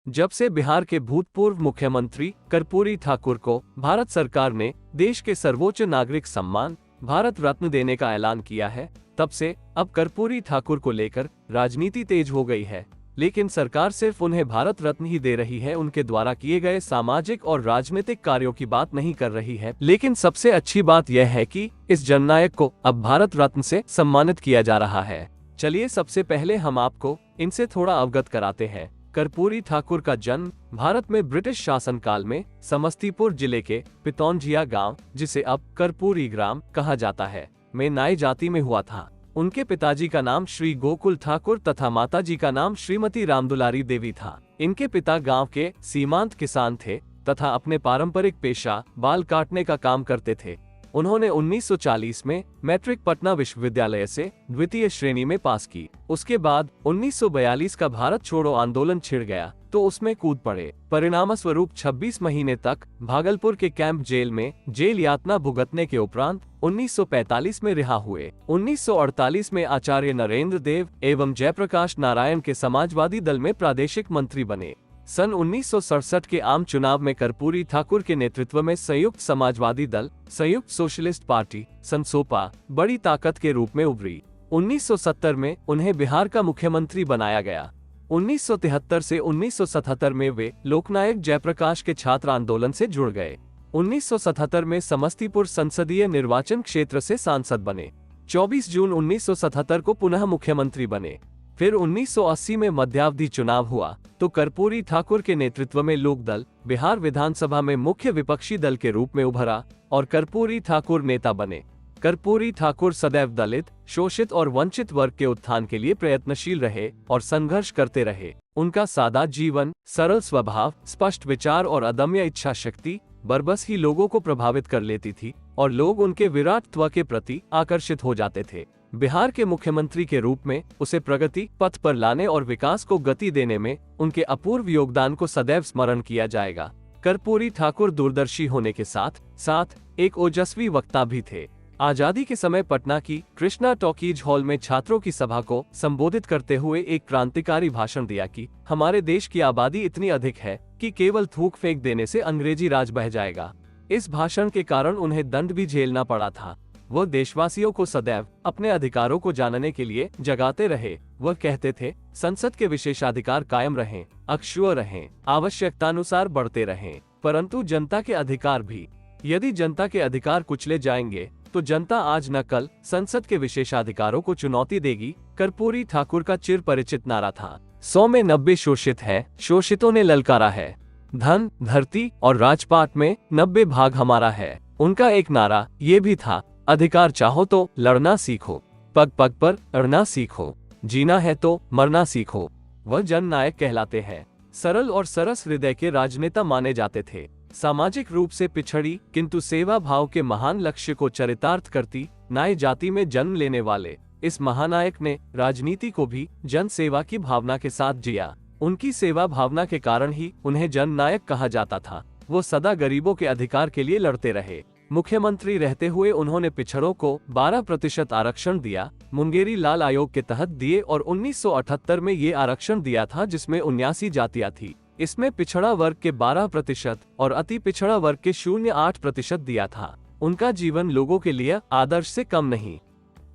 जब से बिहार के भूतपूर्व मुख्यमंत्री कर्पूरी ठाकुर को भारत सरकार ने देश के सर्वोच्च नागरिक सम्मान भारत रत्न देने का ऐलान किया है, तब से अब कर्पूरी ठाकुर को लेकर राजनीति तेज हो गई है। लेकिन सरकार सिर्फ उन्हें भारत रत्न ही दे रही है, उनके द्वारा किए गए सामाजिक और राजनीतिक कार्यों की बात नहीं कर रही है। लेकिन सबसे अच्छी बात यह है कि इस जननायक को अब भारत रत्न से सम्मानित किया जा रहा है। चलिए सबसे पहले हम आपको इनसे थोड़ा अवगत कराते हैं। कर्पूरी ठाकुर का जन्म भारत में ब्रिटिश शासनकाल में समस्तीपुर जिले के पितौंझिया गांव, जिसे अब कर्पूरी ग्राम कहा जाता है, में नाई जाति में हुआ था। उनके पिताजी का नाम श्री गोकुल ठाकुर तथा माताजी का नाम श्रीमती रामदुलारी देवी था। इनके पिता गांव के सीमांत किसान थे तथा अपने पारंपरिक पेशा बाल काटने का काम करते थे। उन्होंने 1940 में मैट्रिक पटना विश्वविद्यालय से द्वितीय श्रेणी में पास की। उसके बाद 1942 का भारत छोड़ो आंदोलन छिड़ गया तो उसमें कूद पड़े। परिणामस्वरूप 26 महीने तक भागलपुर के कैंप जेल में जेल यातना भुगतने के उपरांत 1945 में रिहा हुए। 1948 में आचार्य नरेंद्र देव एवं जयप्रकाश नारायण के समाजवादी दल में प्रादेशिक मंत्री बने। सन 1967 के आम चुनाव में कर्पूरी ठाकुर के नेतृत्व में संयुक्त समाजवादी दल, संयुक्त सोशलिस्ट पार्टी संसोपा बड़ी ताकत के रूप में उभरी। 1970 में उन्हें बिहार का मुख्यमंत्री बनाया गया। 1973 से 1977 में वे लोकनायक जयप्रकाश के छात्र आंदोलन से जुड़ गए। 1977 में समस्तीपुर संसदीय निर्वाचन क्षेत्र से सांसद बने। 24 जून 1977 को पुनः मुख्यमंत्री बने। फिर 1980 में मध्यावधि चुनाव हुआ तो कर्पूरी ठाकुर के नेतृत्व में लोकदल बिहार विधानसभा में मुख्य विपक्षी दल के रूप में उभरा और कर्पूरी ठाकुर नेता बने। कर्पूरी ठाकुर सदैव दलित, शोषित और वंचित वर्ग के उत्थान के लिए प्रयत्नशील रहे और संघर्ष करते रहे। उनका सादा जीवन, सरल स्वभाव, स्पष्ट विचार और अदम्य इच्छा शक्ति बरबस ही लोगों को प्रभावित कर लेती थी और लोग उनके विराटत्व के प्रति आकर्षित हो जाते थे। बिहार के मुख्यमंत्री के रूप में उसे प्रगति पथ पर लाने और विकास को गति देने में उनके अपूर्व योगदान को सदैव स्मरण किया जाएगा। कर्पूरी ठाकुर दूरदर्शी होने के साथ साथ एक ओजस्वी वक्ता भी थे। आजादी के समय पटना की कृष्णा टॉकीज हॉल में छात्रों की सभा को संबोधित करते हुए एक क्रांतिकारी भाषण दिया कि हमारे देश की आबादी इतनी अधिक है कि केवल थूक फेंक देने से अंग्रेजी राज बह जाएगा। इस भाषण के कारण उन्हें दंड भी झेलना पड़ा था। वह देशवासियों को सदैव अपने अधिकारों को जानने के लिए जगाते रहे। वह कहते थे, संसद के विशेषाधिकार कायम रहें, अक्षुण्ण रहें, आवश्यकतानुसार बढ़ते रहें, परंतु जनता के अधिकार भी। यदि जनता के अधिकार कुचले जाएंगे तो जनता आज न कल संसद के विशेषाधिकारों को चुनौती देगी। कर्पूरी ठाकुर का चिर परिचित नारा था, 100 में 90 शोषित है, शोषितों ने ललकारा है, धन, धरती और राजपाट में 90 भाग हमारा है। उनका एक नारा ये भी था, अधिकार चाहो तो लड़ना सीखो, पग पग पर अड़ना सीखो, जीना है तो मरना सीखो। वह जननायक कहलाते हैं। सरल और सरस हृदय के राजनेता माने जाते थे। सामाजिक रूप से पिछड़ी किंतु सेवा भाव के महान लक्ष्य को चरितार्थ करती नाई जाति में जन्म लेने वाले इस महानायक ने राजनीति को भी जन सेवा की भावना के साथ जिया। उनकी सेवा भावना के कारण ही उन्हें जननायक कहा जाता था। वो सदा गरीबों के अधिकार के लिए लड़ते रहे। मुख्यमंत्री रहते हुए उन्होंने पिछड़ों को 12% आरक्षण दिया, मुंगेरी लाल आयोग के तहत दिए और 1978 में ये आरक्षण दिया था जिसमें 79 जातियां थी। इसमें पिछड़ा वर्ग के 12% और अति पिछड़ा वर्ग के 0.8% दिया था। उनका जीवन लोगों के लिए आदर्श से कम नहीं।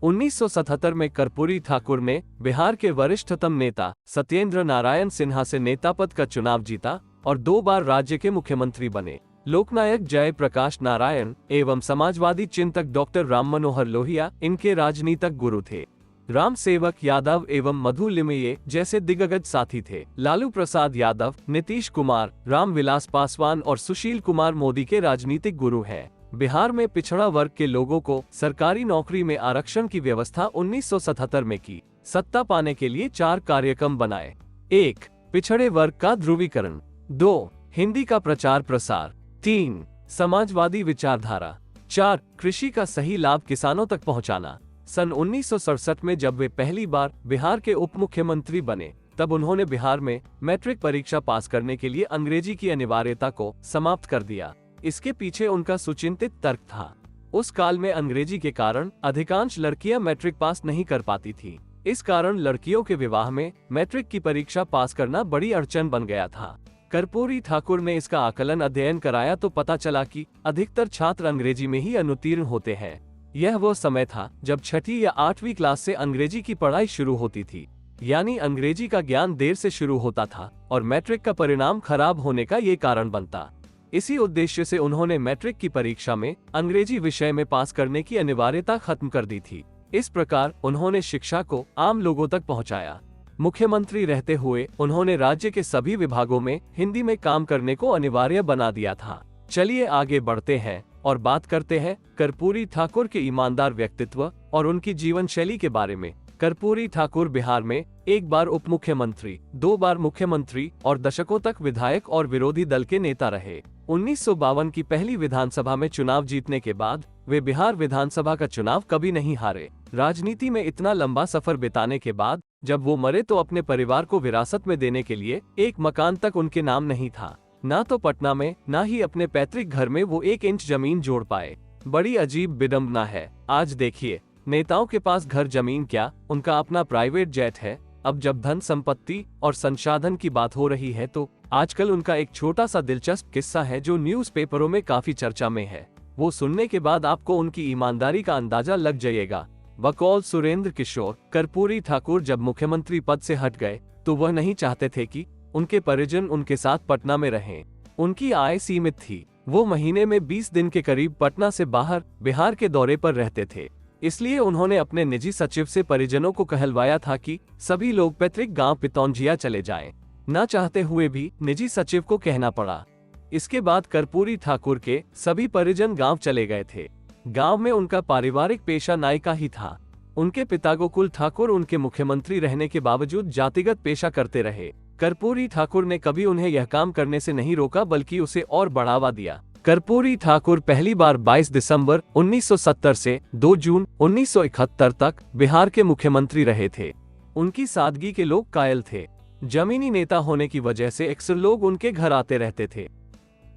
1977 में कर्पूरी ठाकुर ने बिहार के वरिष्ठतम नेता सत्येंद्र नारायण सिन्हा से नेता पद का चुनाव जीता और 2 बार राज्य के मुख्यमंत्री बने। लोकनायक जयप्रकाश नारायण एवं समाजवादी चिंतक डॉक्टर राम मनोहर लोहिया इनके राजनीतिक गुरु थे। राम सेवक यादव एवं मधु लिमये जैसे दिग्गज साथी थे। लालू प्रसाद यादव, नीतीश कुमार, रामविलास पासवान और सुशील कुमार मोदी के राजनीतिक गुरु हैं। बिहार में पिछड़ा वर्ग के लोगों को सरकारी नौकरी में आरक्षण की व्यवस्था 1977 में की। सत्ता पाने के लिए 4 कार्यक्रम बनाए। 1. पिछड़े वर्ग का ध्रुवीकरण। 2. हिंदी का प्रचार प्रसार। 3. समाजवादी विचारधारा। 4. कृषि का सही लाभ किसानों तक पहुंचाना। सन 1967 में जब वे पहली बार बिहार के उप मुख्यमंत्री बने तब उन्होंने बिहार में मैट्रिक परीक्षा पास करने के लिए अंग्रेजी की अनिवार्यता को समाप्त कर दिया। इसके पीछे उनका सुचिंतित तर्क था। उस काल में अंग्रेजी के कारण अधिकांश लड़कियां मैट्रिक पास नहीं कर पाती थी। इस कारण लड़कियों के विवाह में मैट्रिक की परीक्षा पास करना बड़ी अड़चन बन गया था। कर्पूरी ठाकुर ने इसका आकलन अध्ययन कराया तो पता चला कि अधिकतर छात्र अंग्रेजी में ही अनुत्तीर्ण होते हैं। यह वो समय था जब छठी या 8वीं क्लास से अंग्रेजी की पढ़ाई शुरू होती थी, यानी अंग्रेजी का ज्ञान देर से शुरू होता था और मैट्रिक का परिणाम खराब होने का ये कारण बनता। इसी उद्देश्य से उन्होंने मैट्रिक की परीक्षा में अंग्रेजी विषय में पास करने की अनिवार्यता खत्म कर दी थी। इस प्रकार उन्होंने शिक्षा को आम लोगों तक पहुंचाया। मुख्यमंत्री रहते हुए उन्होंने राज्य के सभी विभागों में हिंदी में काम करने को अनिवार्य बना दिया था। चलिए आगे बढ़ते हैं और बात करते हैं कर्पूरी ठाकुर के ईमानदार व्यक्तित्व और उनकी जीवन शैली के बारे में। कर्पूरी ठाकुर बिहार में एक बार उप मुख्यमंत्री, 2 बार मुख्यमंत्री और दशकों तक विधायक और विरोधी दल के नेता रहे। 1952 की पहली विधानसभा में चुनाव जीतने के बाद वे बिहार विधानसभा का चुनाव कभी नहीं हारे। राजनीति में इतना लंबा सफर बिताने के बाद जब वो मरे तो अपने परिवार को विरासत में देने के लिए एक मकान तक उनके नाम नहीं था। ना तो पटना में ना ही अपने पैतृक घर में वो 1 इंच जमीन जोड़ पाए। बड़ी अजीब विडंबना है। आज देखिए, नेताओं के पास घर जमीन क्या, उनका अपना प्राइवेट जेट है। अब जब धन संपत्ति और संसाधन की बात हो रही है तो आजकल उनका एक छोटा सा दिलचस्प किस्सा है जो न्यूज़पेपरों में काफी चर्चा में है। वो सुनने के बाद आपको उनकी ईमानदारी का अंदाजा लग जाएगा। बकौल सुरेंद्र किशोर, कर्पूरी ठाकुर जब मुख्यमंत्री पद से हट गए तो वह नहीं चाहते थे कि उनके परिजन उनके साथ पटना में रहें। उनकी आय सीमित थी। वो महीने में 20 दिन के करीब पटना से बाहर बिहार के दौरे पर रहते थे। इसलिए उन्होंने अपने निजी सचिव से परिजनों को कहलवाया था कि सभी लोग पैतृक गांव पितौंजिया चले जाएं। न चाहते हुए भी निजी सचिव को कहना पड़ा। इसके बाद कर्पूरी ठाकुर के सभी परिजन गांव चले गए थे। गांव में उनका पारिवारिक पेशा नाई का ही था। उनके पिता गोकुल ठाकुर उनके मुख्यमंत्री रहने के बावजूद जातिगत पेशा करते रहे। कर्पूरी ठाकुर ने कभी उन्हें यह काम करने से नहीं रोका बल्कि उसे और बढ़ावा दिया। कर्पूरी ठाकुर पहली बार 22 दिसंबर 1970 से 2 जून 1971 तक बिहार के मुख्यमंत्री रहे थे। उनकी सादगी के लोग कायल थे। जमीनी नेता होने की वजह से अक्सर लोग उनके घर आते रहते थे।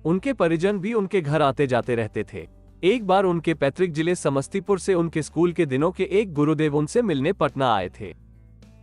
उनके परिजन भी उनके घर आते जाते रहते थे। एक बार उनके पैतृक जिले समस्तीपुर से उनके स्कूल के दिनों के एक गुरुदेव उनसे मिलने पटना आए थे।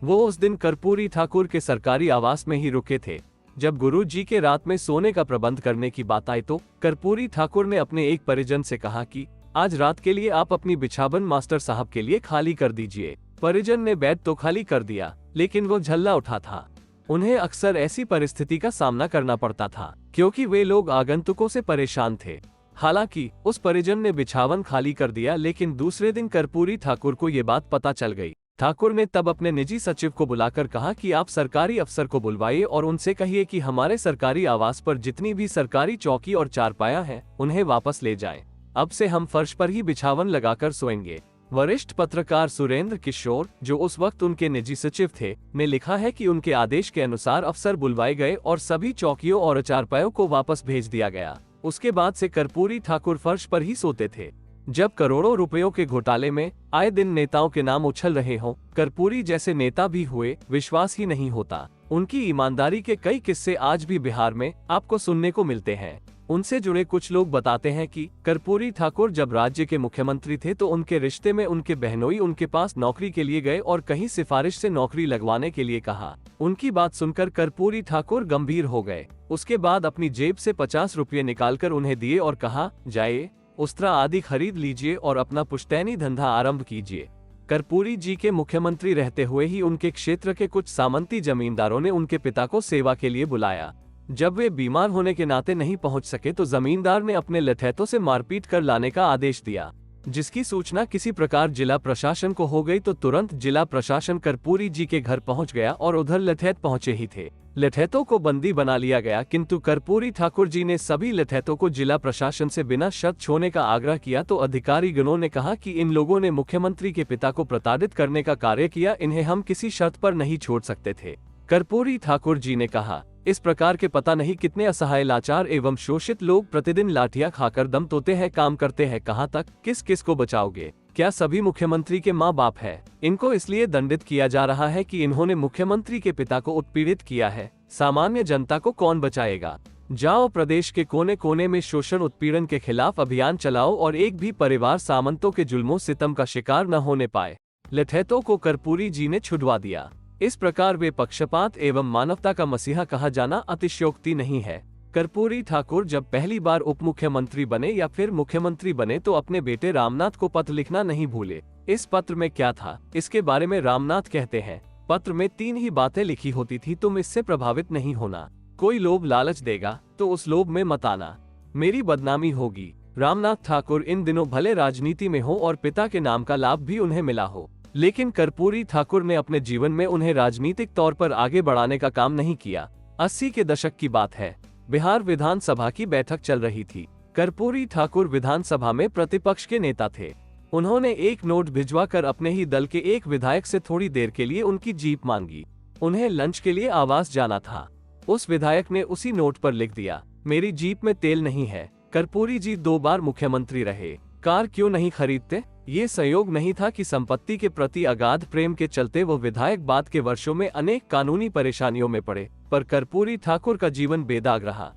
वो उस दिन कर्पूरी ठाकुर के सरकारी आवास में ही रुके थे। जब गुरु जी के रात में सोने का प्रबंध करने की बात आई तो कर्पूरी ठाकुर ने अपने एक परिजन से कहा कि आज रात के लिए आप अपनी बिछावन मास्टर साहब के लिए खाली कर दीजिए। परिजन ने बेड तो खाली कर दिया, लेकिन वो झल्ला उठा था। उन्हें अक्सर ऐसी परिस्थिति का सामना करना पड़ता था क्योंकि वे लोग आगंतुकों से परेशान थे। हालांकि उस परिजन ने बिछावन खाली कर दिया, लेकिन दूसरे दिन कर्पूरी ठाकुर को ये बात पता चल गई। ठाकुर ने तब अपने निजी सचिव को बुलाकर कहा कि आप सरकारी अफसर को बुलवाइए और उनसे कहिए कि हमारे सरकारी आवास पर जितनी भी सरकारी चौकी और चारपाया हैं, उन्हें वापस ले जाएं। अब से हम फर्श पर ही बिछावन लगाकर सोएंगे। वरिष्ठ पत्रकार सुरेंद्र किशोर, जो उस वक्त उनके निजी सचिव थे, ने लिखा है कि उनके आदेश के अनुसार अफसर बुलवाए गए और सभी चौकियों और चारपायों को वापस भेज दिया गया। उसके बाद से कर्पूरी ठाकुर फर्श पर ही सोते थे। जब करोड़ों रुपयों के घोटाले में आए दिन नेताओं के नाम उछल रहे हों, कर्पूरी जैसे नेता भी हुए, विश्वास ही नहीं होता। उनकी ईमानदारी के कई किस्से आज भी बिहार में आपको सुनने को मिलते हैं। उनसे जुड़े कुछ लोग बताते हैं कि कर्पूरी ठाकुर जब राज्य के मुख्यमंत्री थे तो उनके रिश्ते में उनके बहनोई उनके पास नौकरी के लिए गए और कहीं सिफारिश से नौकरी लगवाने के लिए कहा। उनकी बात सुनकर कर्पूरी ठाकुर गंभीर हो गए। उसके बाद अपनी जेब से 50 रुपये निकालकर उन्हें दिए और कहा, जाइए, उस्त्रा आदि खरीद लीजिए और अपना पुश्तैनी धंधा आरंभ कीजिए। कर्पूरी जी के मुख्यमंत्री रहते हुए ही उनके क्षेत्र के कुछ सामंती जमींदारों ने उनके पिता को सेवा के लिए बुलाया। जब वे बीमार होने के नाते नहीं पहुंच सके तो जमींदार ने अपने लठैतों से मारपीट कर लाने का आदेश दिया। जिसकी सूचना किसी प्रकार जिला प्रशासन को हो गई तो तुरंत जिला प्रशासन कर्पूरी जी के घर पहुंच गया और उधर लठैत पहुंचे ही थे। लठैतों को बंदी बना लिया गया, किंतु कर्पूरी ठाकुर जी ने सभी लठैतों को जिला प्रशासन से बिना शर्त छोड़ने का आग्रह किया तो अधिकारी गणों ने कहा कि इन लोगों ने मुख्यमंत्री के पिता को प्रताड़ित करने का कार्य किया, इन्हें हम किसी शर्त पर नहीं छोड़ सकते थे। कर्पूरी ठाकुर जी ने कहा, इस प्रकार के पता नहीं कितने असहाय, लाचार एवं शोषित लोग प्रतिदिन लाठियां खाकर दम तोते हैं, काम करते हैं, कहां तक, किस किस को बचाओगे? क्या सभी मुख्यमंत्री के माँ बाप है? इनको इसलिए दंडित किया जा रहा है कि इन्होंने मुख्यमंत्री के पिता को उत्पीड़ित किया है। सामान्य जनता को कौन बचाएगा? जाओ, प्रदेश के कोने कोने में शोषण उत्पीड़न के खिलाफ अभियान चलाओ और एक भी परिवार सामंतों के जुल्मों सितम का शिकार न होने पाए। लठैतों को कर्पूरी जी ने छुड़वा दिया। इस प्रकार वे पक्षपात एवं मानवता का मसीहा कहा जाना अतिशयोक्ति नहीं है। कर्पूरी ठाकुर जब पहली बार उप मुख्यमंत्री बने या फिर मुख्यमंत्री बने तो अपने बेटे रामनाथ को पत्र लिखना नहीं भूले। इस पत्र में क्या था, इसके बारे में रामनाथ कहते हैं, पत्र में 3 ही बातें लिखी होती थी। तुम इससे प्रभावित नहीं होना, कोई लोभ लालच देगा तो उस लोभ में मत आना, मेरी बदनामी होगी। रामनाथ ठाकुर इन दिनों भले राजनीति में हो और पिता के नाम का लाभ भी उन्हें मिला हो, लेकिन कर्पूरी ठाकुर ने अपने जीवन में उन्हें राजनीतिक तौर पर आगे बढ़ाने का काम नहीं किया। 80 के दशक की बात है, बिहार विधानसभा की बैठक चल रही थी। कर्पूरी ठाकुर विधानसभा में प्रतिपक्ष के नेता थे। उन्होंने एक नोट भिजवाकर अपने ही दल के एक विधायक से थोड़ी देर के लिए उनकी जीप मांगी। उन्हें लंच के लिए आवास जाना था। उस विधायक ने उसी नोट पर लिख दिया, मेरी जीप में तेल नहीं है। कर्पूरी जी 2 बार मुख्यमंत्री रहे, कार क्यों नहीं खरीदते? ये संयोग नहीं था कि संपत्ति के प्रति अगाध प्रेम के चलते वो विधायक बाद के वर्षों में अनेक कानूनी परेशानियों में पड़े, पर कर्पूरी ठाकुर का जीवन बेदाग रहा।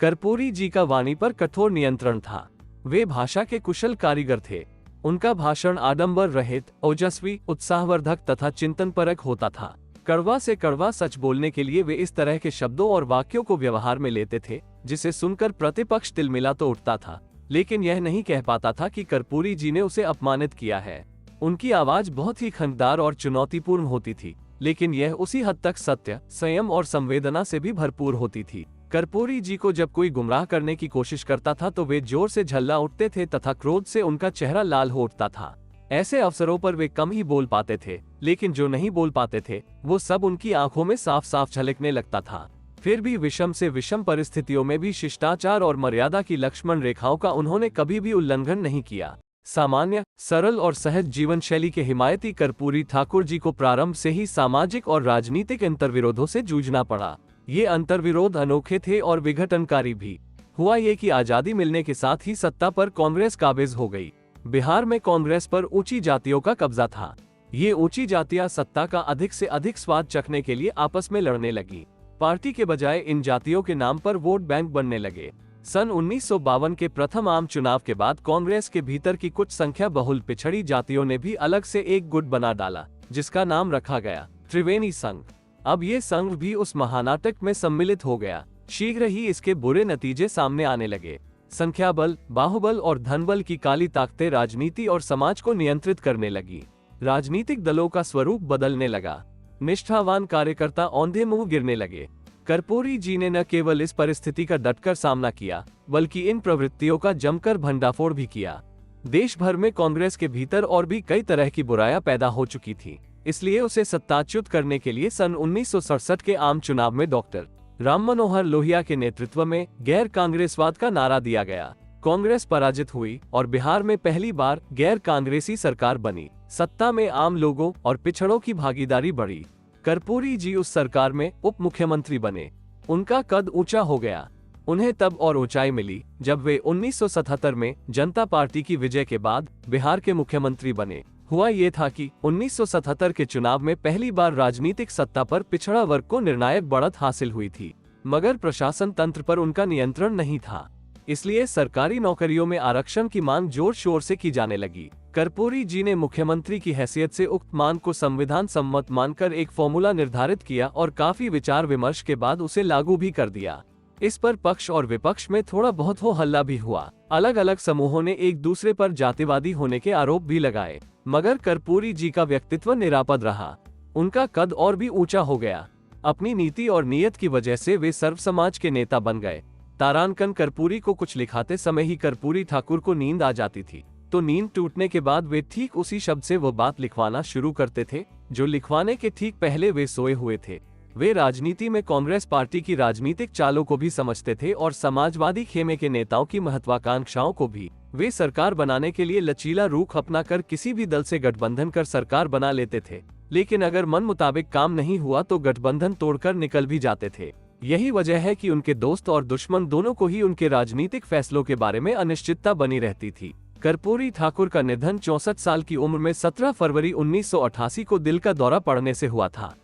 कर्पूरी जी का वाणी पर कठोर नियंत्रण था। वे भाषा के कुशल कारीगर थे। उनका भाषण आडंबर रहित, ओजस्वी, उत्साहवर्धक तथा चिंतनपरक होता था। कड़वा से कड़वा सच बोलने के लिए वे इस तरह के शब्दों और वाक्यों को व्यवहार में लेते थे, जिसे सुनकर प्रतिपक्ष तिलमिला तो उठता था, लेकिन यह नहीं कह पाता था कि कर्पूरी जी ने उसे अपमानित किया है। उनकी आवाज बहुत ही खनकदार और चुनौतीपूर्ण होती थी, लेकिन यह उसी हद तक सत्य, संयम और संवेदना से भी भरपूर होती थी। कर्पूरी जी को जब कोई गुमराह करने की कोशिश करता था तो वे जोर से झल्ला उठते थे तथा क्रोध से उनका चेहरा लाल हो उठता था। ऐसे अवसरों पर वे कम ही बोल पाते थे, लेकिन जो नहीं बोल पाते थे वो सब उनकी आंखों में साफ साफ झलकने लगता था। फिर भी विषम से विषम परिस्थितियों में भी शिष्टाचार और मर्यादा की लक्ष्मण रेखाओं का उन्होंने कभी भी उल्लंघन नहीं किया। सामान्य, सरल और सहज जीवन शैली के हिमायती कर्पूरी ठाकुर जी को प्रारंभ से ही सामाजिक और राजनीतिक अंतर्विरोधों से जूझना पड़ा। ये अंतर्विरोध अनोखे थे और विघटनकारी भी। हुआ ये कि आजादी मिलने के साथ ही सत्ता पर कांग्रेस काबिज हो गई। बिहार में कांग्रेस पर ऊंची जातियों का कब्जा था। ये ऊंची जातियां सत्ता का अधिक से अधिक स्वाद चखने के लिए आपस में लड़ने लगी। पार्टी के बजाय इन जातियों के नाम पर वोट बैंक बनने लगे। सन 1952 के प्रथम आम चुनाव के बाद कांग्रेस के भीतर की कुछ संख्या बहुल पिछड़ी जातियों ने भी अलग से एक गुट बना डाला, जिसका नाम रखा गया त्रिवेणी संघ। अब ये संघ भी उस महानाटक में सम्मिलित हो गया। शीघ्र ही इसके बुरे नतीजे सामने आने लगे। संख्या बल, बाहुबल और धनबल की काली ताकतें राजनीति और समाज को नियंत्रित करने लगी। राजनीतिक दलों का स्वरूप बदलने लगा। निष्ठावान कार्यकर्ता औंधे मुंह गिरने लगे। कर्पूरी जी ने न केवल इस परिस्थिति का डटकर सामना किया, बल्कि इन प्रवृत्तियों का जमकर भंडाफोड़ भी किया। देश भर में कांग्रेस के भीतर और भी कई तरह की बुराइयां पैदा हो चुकी थी, इसलिए उसे सत्ताच्युत करने के लिए सन 1967 के आम चुनाव में डॉक्टर राम मनोहर लोहिया के नेतृत्व में गैर कांग्रेसवाद का नारा दिया गया। कांग्रेस पराजित हुई और बिहार में पहली बार गैर कांग्रेसी सरकार बनी। सत्ता में आम लोगों और पिछड़ों की भागीदारी बढ़ी। कर्पूरी जी उस सरकार में उप मुख्यमंत्री बने। उनका कद ऊंचा हो गया। उन्हें तब और ऊंचाई मिली जब वे 1977 में जनता पार्टी की विजय के बाद बिहार के मुख्यमंत्री बने। हुआ ये था कि 1977 के चुनाव में पहली बार राजनीतिक सत्ता पर पिछड़ा वर्ग को निर्णायक बढ़त हासिल हुई थी, मगर प्रशासन तंत्र पर उनका नियंत्रण नहीं था। इसलिए सरकारी नौकरियों में आरक्षण की मांग जोर शोर से की जाने लगी। कर्पूरी जी ने मुख्यमंत्री की हैसियत से उक्त मांग को संविधान सम्मत मानकर एक फॉर्मूला निर्धारित किया और काफी विचार विमर्श के बाद उसे लागू भी कर दिया। इस पर पक्ष और विपक्ष में थोड़ा बहुत हो हल्ला भी हुआ। अलग अलग समूहों ने एक दूसरे पर जातिवादी होने के आरोप भी लगाए, मगर कर्पूरी जी का व्यक्तित्व निरापद रहा। उनका कद और भी ऊंचा हो गया। अपनी नीति और नीयत की वजह से वे सर्व समाज के नेता बन गए। तारांकन कर्पूरी को कुछ लिखाते समय ही कर्पूरी ठाकुर को नींद आ जाती थी, तो नींद टूटने के बाद वे ठीक उसी शब्द से वो बात लिखवाना शुरू करते थे जो लिखवाने के ठीक पहले वे सोए हुए थे। वे राजनीति में कांग्रेस पार्टी की राजनीतिक चालों को भी समझते थे और समाजवादी खेमे के नेताओं की महत्वाकांक्षाओं को भी। वे सरकार बनाने के लिए लचीला रुख अपनाकर किसी भी दल से गठबंधन कर सरकार बना लेते थे, लेकिन अगर मन मुताबिक काम नहीं हुआ तो गठबंधन तोड़कर निकल भी जाते थे। यही वजह है कि उनके दोस्त और दुश्मन दोनों को ही उनके राजनीतिक फैसलों के बारे में अनिश्चितता बनी रहती थी। कर्पूरी ठाकुर का निधन 64 साल की उम्र में 17 फरवरी 1988 को दिल का दौरा पड़ने से हुआ था।